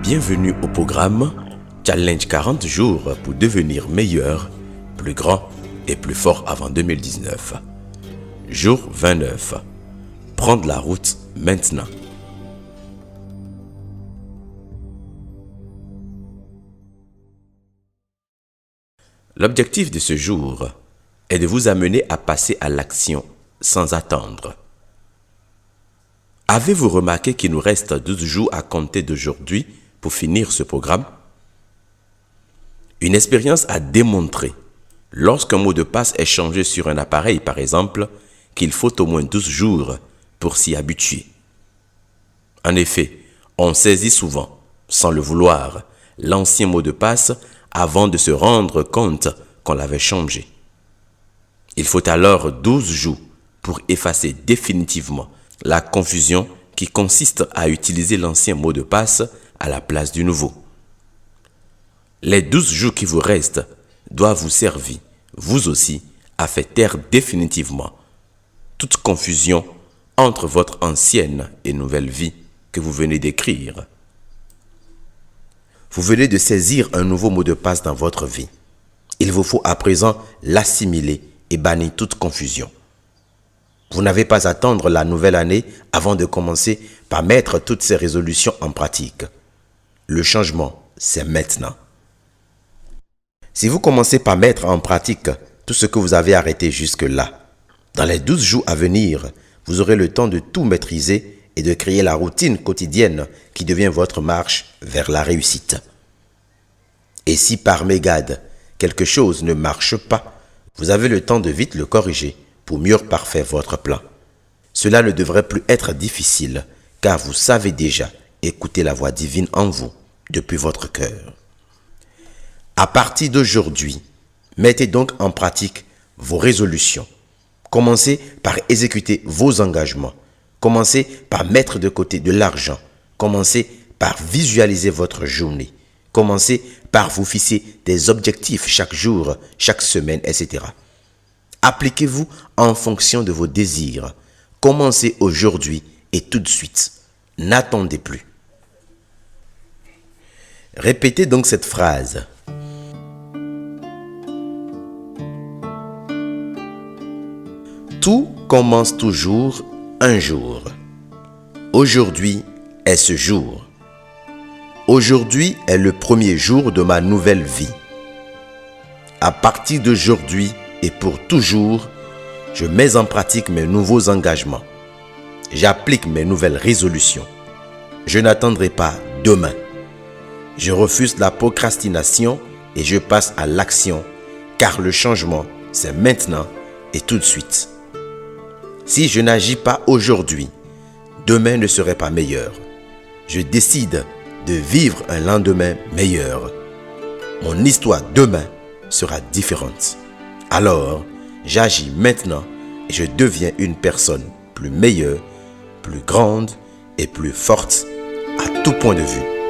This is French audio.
Bienvenue au programme Challenge 40 jours pour devenir meilleur, plus grand et plus fort avant 2019. Jour 29. Prendre la route maintenant. L'objectif de ce jour est de vous amener à passer à l'action sans attendre. Avez-vous remarqué qu'il nous reste 12 jours à compter d'aujourd'hui pour finir ce programme? Une expérience a démontré, lorsqu'un mot de passe est changé sur un appareil par exemple, qu'il faut au moins 12 jours pour s'y habituer. En effet, on saisit souvent, sans le vouloir, l'ancien mot de passe avant de se rendre compte qu'on l'avait changé. Il faut alors 12 jours pour effacer définitivement la confusion qui consiste à utiliser l'ancien mot de passe à la place du nouveau. Les 12 jours qui vous restent doivent vous servir, vous aussi, à faire taire définitivement toute confusion entre votre ancienne et nouvelle vie que vous venez d'écrire. Vous venez de saisir un nouveau mot de passe dans votre vie. Il vous faut à présent l'assimiler et bannir toute confusion. Vous n'avez pas à attendre la nouvelle année avant de commencer par mettre toutes ces résolutions en pratique. Le changement, c'est maintenant. Si vous commencez par mettre en pratique tout ce que vous avez arrêté jusque-là, dans les 12 jours à venir, vous aurez le temps de tout maîtriser et de créer la routine quotidienne qui devient votre marche vers la réussite. Et si par mégarde, quelque chose ne marche pas, vous avez le temps de vite le corriger pour mieux parfaire votre plan. Cela ne devrait plus être difficile car vous savez déjà écouter la voix divine en vous depuis votre cœur. À partir d'aujourd'hui, mettez donc en pratique vos résolutions. Commencez par exécuter vos engagements. Commencez par mettre de côté de l'argent. Commencez par visualiser votre journée. Commencez par vous fixer des objectifs chaque jour, chaque semaine, etc. Appliquez-vous en fonction de vos désirs. Commencez aujourd'hui et tout de suite. N'attendez plus. Répétez donc cette phrase. Tout commence toujours un jour. Aujourd'hui est ce jour. Aujourd'hui est le premier jour de ma nouvelle vie. À partir d'aujourd'hui et pour toujours, je mets en pratique mes nouveaux engagements. J'applique mes nouvelles résolutions. Je n'attendrai pas demain. Je refuse la procrastination et je passe à l'action, car le changement, c'est maintenant et tout de suite. Si je n'agis pas aujourd'hui, demain ne serait pas meilleur. Je décide de vivre un lendemain meilleur. Mon histoire demain sera différente. Alors, j'agis maintenant et je deviens une personne plus meilleure, plus grande et plus forte à tout point de vue.